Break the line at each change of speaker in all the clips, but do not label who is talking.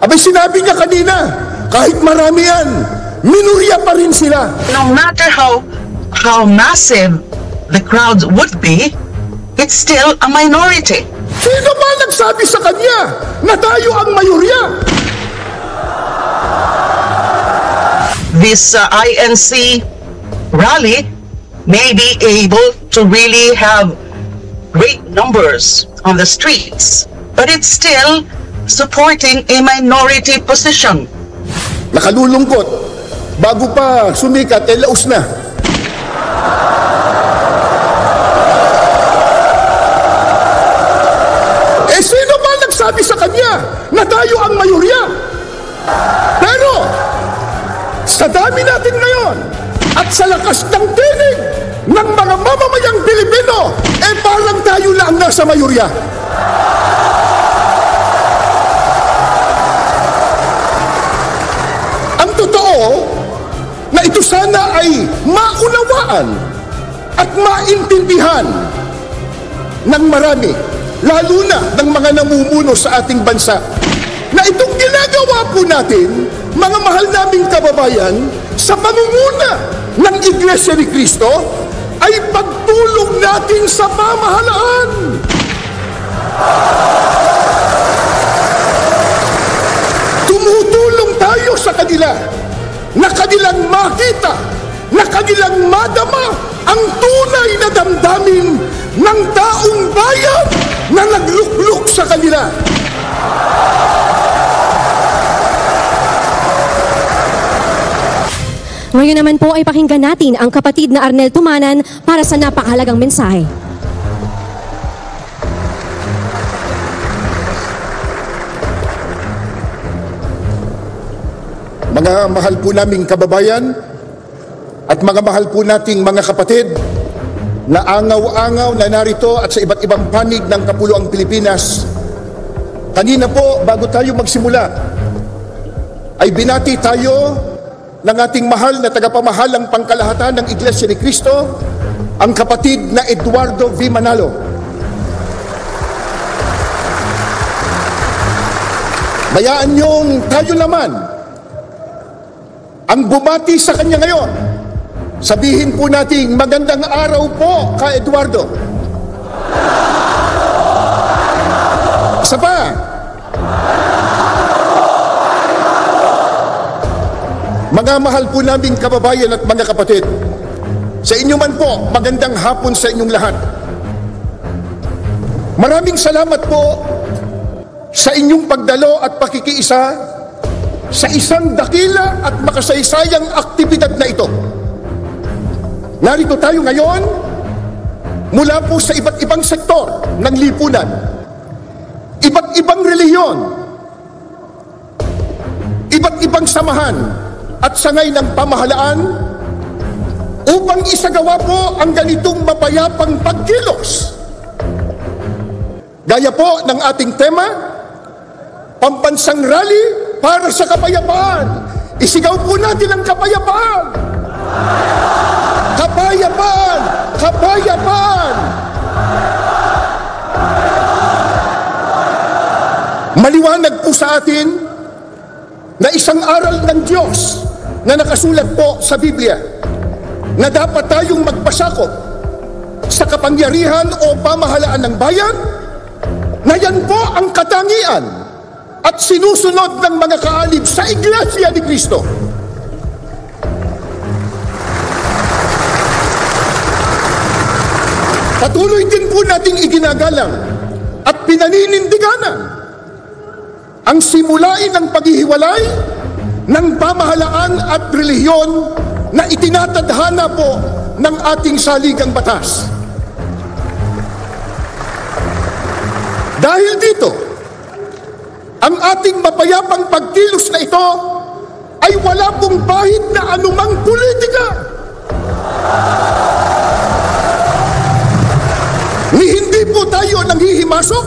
Abay sinabi niya kanina, kahit marami yan, minorya pa rin sila.
No matter how massive the crowd would be, it's still a minority.
Sino ba nagsabi sa kanya na tayo ang mayorya?
This INC rally may be able to really have great numbers on the streets, but it's still supporting a minority position.
Nakalulungkot, bago pa sumikat, laos na. Sino ba nagsabi sa kanya na tayo ang mayorya? Pero, sa dami natin ngayon, at sa lakas ng tinig ng mga mamamayang Pilipino, parang tayo lang nasa mayorya. Ang totoo, na ito sana ay maunawaan at maintindihan ng marami, lalo na ng mga namumuno sa ating bansa, na itong ginagawa po natin, mga mahal naming kababayan, sa pangunguna ng Iglesia ni Cristo, ay pagtulong natin sa pamahalaan. Tumutulong tayo sa kanila, na kanilang makita, na kanilang madama ang tunay na damdamin ng taong bayan na naglukluk sa kanila.
Ngayon naman po ay pakinggan natin ang kapatid na Arnel Tumanan para sa napakahalagang mensahe.
Mga mahal po naming kababayan at mga mahal po nating mga kapatid na angaw-angaw na narito at sa iba't ibang panig ng Kapuluang Pilipinas, kanina po bago tayo magsimula ay binati tayo ng ating mahal na tagapamahalang pangkalahatan ng Iglesia ni Cristo, ang kapatid na Eduardo V. Manalo. Bayaan niyong tayo naman ang bumati sa kanya ngayon. Sabihin po natin, magandang araw po ka Eduardo. Isa pa. Mga mahal po naming kababayan at mga kapatid, sa inyo man po, magandang hapon sa inyong lahat. Maraming salamat po sa inyong pagdalo at pakikiisa sa isang dakila at makasaysayang aktibidad na ito. Narito tayo ngayon mula po sa iba't ibang sektor ng lipunan, iba't ibang relihiyon, iba't ibang samahan at sangay ng pamahalaan upang isagawa po ang ganitong mapayapang pagkilos. Gaya po ng ating tema, pambansang rally para sa kapayapaan. Isigaw po natin ang kapayapaan. Kapayapaan! Kapayapaan! Maliwanag po sa atin na isang aral ng Diyos na nakasulat po sa Biblia na dapat tayong magpasakop sa kapangyarihan o pamahalaan ng bayan, na yan po ang katangian at sinusunod ng mga kaalib sa Iglesia ni Cristo. Patuloy din po nating iginagalang at pinaninindiganan ang simulain ng paghihiwalay ng pamahalaan at relihiyon na itinatadhana po ng ating saligang batas. Dahil dito, ang ating mapayapang pagkilos na ito ay wala pong bahid na anumang politika. Ni hindi po tayo nanghihimasok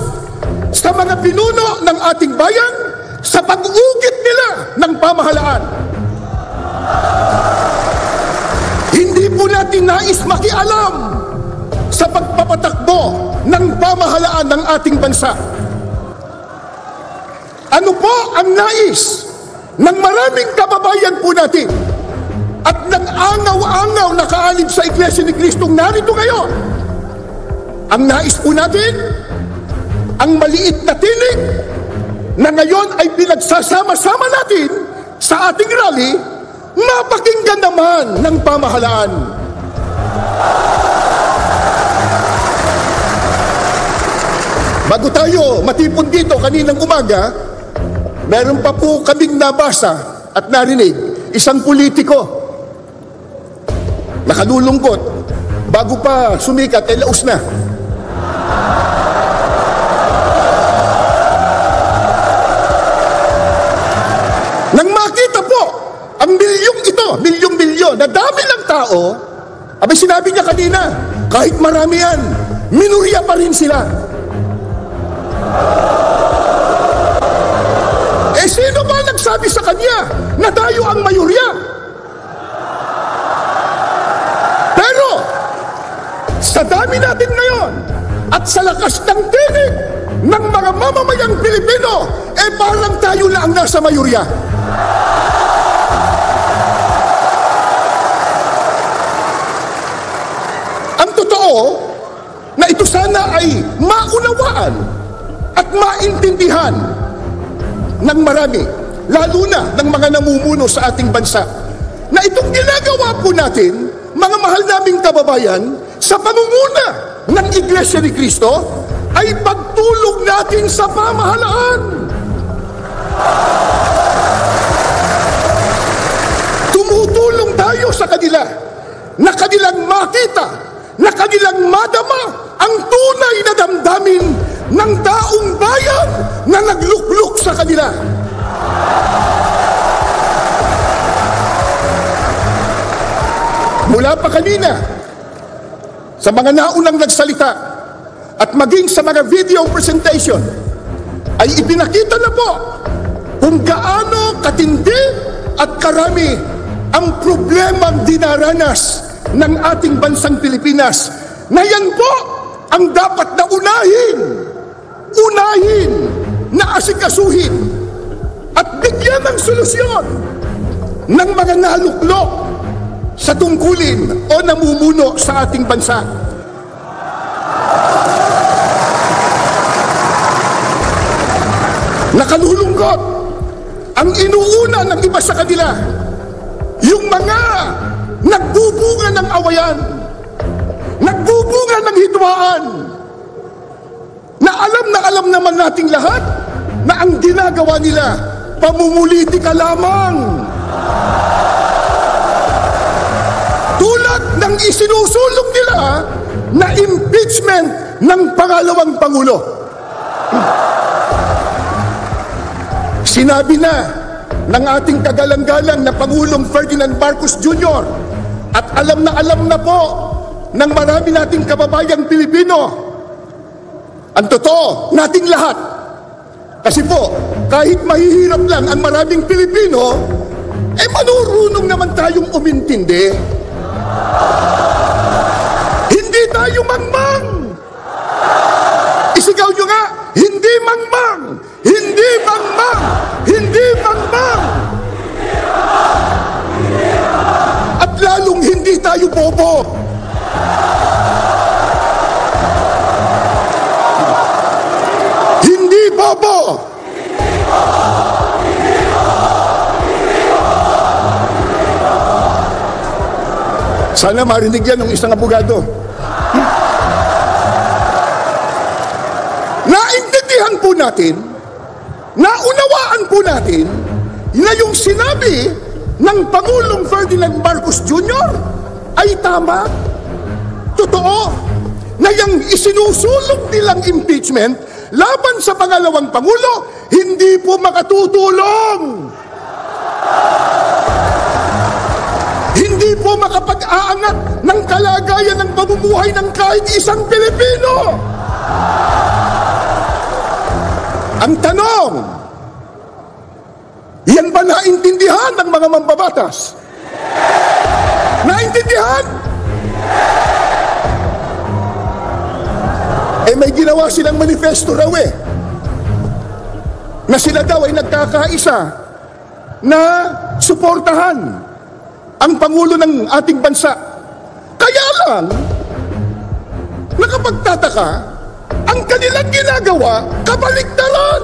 sa mga pinuno ng ating bayan sa pag-ugit nila ng pamahalaan. Hindi po natin nais makialam sa pagpapatakbo ng pamahalaan ng ating bansa. Ano po ang nais ng maraming kababayan po natin at ng angaw-angaw na kaalib sa Iglesia ni Kristong narito ngayon? Ang nais po natin, ang maliit na tinig na ngayon ay pinagsasama-sama natin sa ating rally, mapakinggan naman ng pamahalaan. Bago tayo matipon dito kaninang umaga, meron pa po kaming nabasa at narinig isang politiko. Nakalulungkot, bago pa sumikat ay laos na. Nang makita po ang milyong ito, milyong-milyon, na dami ng tao, abay sinabi niya kanina, kahit marami yan, minurya pa rin sila. Sino ba nagsabi sa kanya na tayo ang mayorya? Pero, sa dami natin ngayon, at sa lakas ng tinig ng mga mamamayang Pilipino, parang tayo na ang nasa mayorya. Ang totoo, na ito sana ay maunawaan at maintindihan ng marami, lalo na ng mga namumuno sa ating bansa, na itong ginagawa po natin, mga mahal naming kababayan, sa pangunguna ng Iglesia ni Cristo, ay pagtulong natin sa pamahalaan. Tumutulong tayo sa kanila, na kanilang makita, na kanilang madama ang tunay na damdamin ng taong bayan na naglukluk sa kanila. Mula pa kanina, sa mga naunang nagsalita at maging sa mga video presentation, ay ipinakita na po kung gaano katindi at karami ang problemang dinaranas ng ating bansang Pilipinas, na yan po ang dapat na unahin na asikasuhin at bigyan ng solusyon ng mga naluklok sa tungkulin o namumuno sa ating bansa. Nakalulungkot ang inuuna ng iba sa kanila, yung mga nagbubunga ng awayan, nagbubunga ng hidwaan, na alam naman nating lahat na ang ginagawa nila, pamumulitika lamang. Tulad ng isinusulong nila na impeachment ng pangalawang Pangulo. Sinabi na ng ating kagalang-galang na Pangulong Ferdinand Marcos Jr. at alam na po ng marami nating kababayang Pilipino, ang totoo nating lahat. Kasi po, kahit mahihirap lang ang maraming Pilipino, manurunong naman tayong umintindi. Hindi tayo mangmang. Isigaw nyo nga, hindi mangmang! Hindi mangmang! Hindi mangmang! At lalong hindi tayo bobo. Hindi bobo! Sana marinig yan ng isang abogado. Naintindihan po natin, naunawaan po natin, na yung sinabi ng Pangulong Ferdinand Marcos Jr. ay tama. Totoo, na yung isinusulong nilang impeachment laban sa pangalawang Pangulo, hindi po makatutulong. Hindi po makapag-aangat ng kalagayan ng pamumuhay ng kahit isang Pilipino. Ang tanong, yan ba naintindihan ng mga mambabatas? Naintindihan? May ginawa silang manifesto raw na sila daw ay nagkakaisa na suportahan ang Pangulo ng ating bansa. Kaya lang, nakapagtataka, ang kanilang ginagawa, kabaligtaran.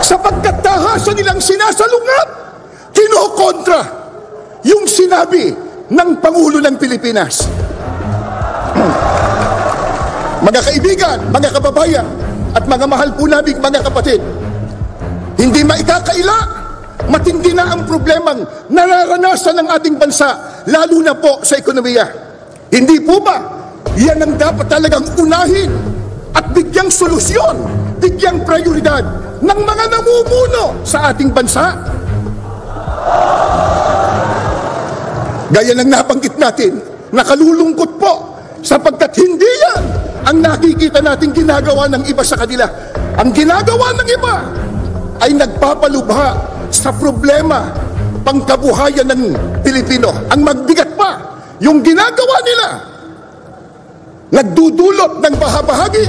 Sa pagkatahasan nilang sinasalungat, kinokontra yung sinabi ng Pangulo ng Pilipinas. Mga kaibigan, mga kababayan, at mga mahal po namin mga kapatid, hindi maikakaila, matindi na ang problemang nararanasan ng ating bansa, lalo na po sa ekonomiya. Hindi po ba, yan ang dapat talagang unahin at bigyang solusyon, bigyang prioridad ng mga namumuno sa ating bansa? Gaya ng nabanggit natin, nakalulungkot po sapagkat hindi yan ang nakikita natin ginagawa ng iba sa kanila. Ang ginagawa ng iba ay nagpapalubha sa problema pangkabuhayan ng Pilipino. Ang magbigat pa, yung ginagawa nila, nagdudulot ng bahabahagi,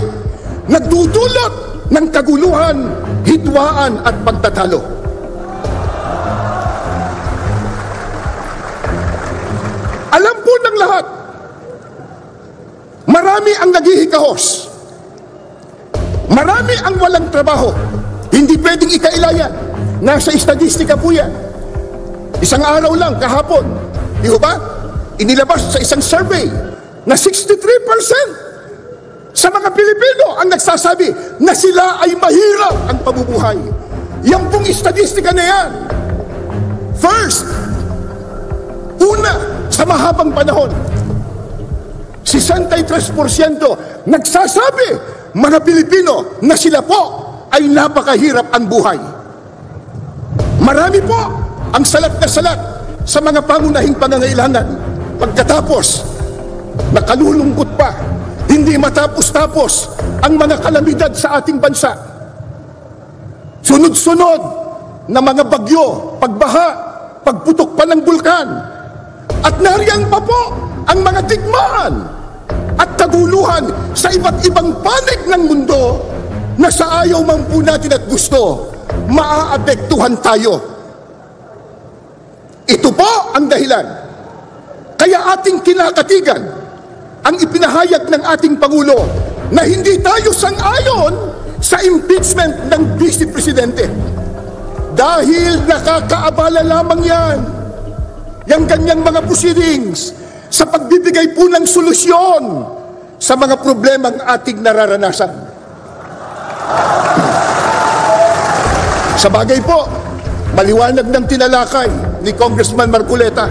nagdudulot ng kaguluhan, hidwaan at pagtatalo. Alam po ng lahat, marami ang naghihikahos. Marami ang walang trabaho. Hindi pwedeng ikailayan. Nasa estadistika po yan. Isang araw lang, kahapon, di ba? Inilabas sa isang survey na 63% sa mga Pilipino ang nagsasabi na sila ay mahirap ang pamumuhay. Yan pong estadistika na yan. First, una, sa mahabang panahon, 63% nagsasabi, mga Pilipino, na sila po ay napakahirap ang buhay. Marami po ang salat na salat sa mga pangunahing pangangailangan. Pagkatapos, nakalulungkot pa, hindi matapos-tapos ang mga kalamidad sa ating bansa. Sunod-sunod na mga bagyo, pagbaha, pagputok pa ng bulkan, at nariyan pa po ang mga digmaan at kaguluhan sa iba't ibang panig ng mundo na sa ayaw man po natin at gusto, maaapektuhan tayo. Ito po ang dahilan. Kaya ating kinakatigan ang ipinahayag ng ating Pangulo na hindi tayo sang-ayon sa impeachment ng Vice Presidente. Dahil nakakaabala lamang yan, yung kanyang mga proceedings sa pagbibigay po ng solusyon sa mga problemang ating nararanasan. Sa bagay po, maliwanag ng tinalakay ni Congressman Marcoleta,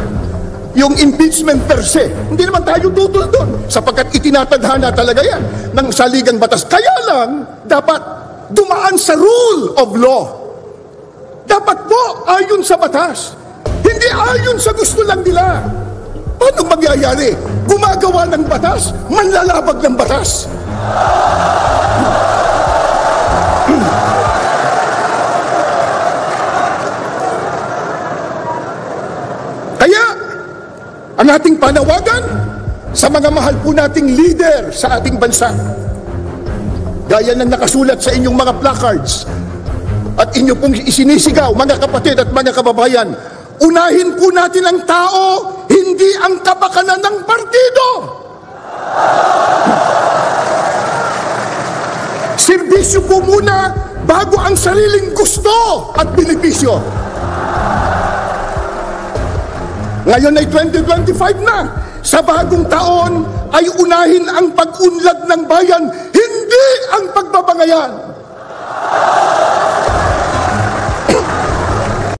yung impeachment per se, hindi naman tayo tutol doon sapagkat itinatadhana talaga yan ng saligang batas. Kaya lang, dapat dumaan sa rule of law. Dapat po ayon sa batas. Hindi ayon sa gusto lang nila. Paano magyayari? Gumagawa ng batas, manlalabag ng batas. Kaya, ang ating panawagan sa mga mahal po nating leader sa ating bansa, gaya ng nakasulat sa inyong mga placards at inyo pong isinisigaw, mga kapatid at mga kababayan, unahin po natin ang tao, hindi ang kapakanan ng partido. Serbisyo po muna bago ang sariling gusto at benepisyo. Ngayon ay 2025 na. Sa bagong taon ay unahin ang pag-unlad ng bayan, hindi ang pagbabangayan.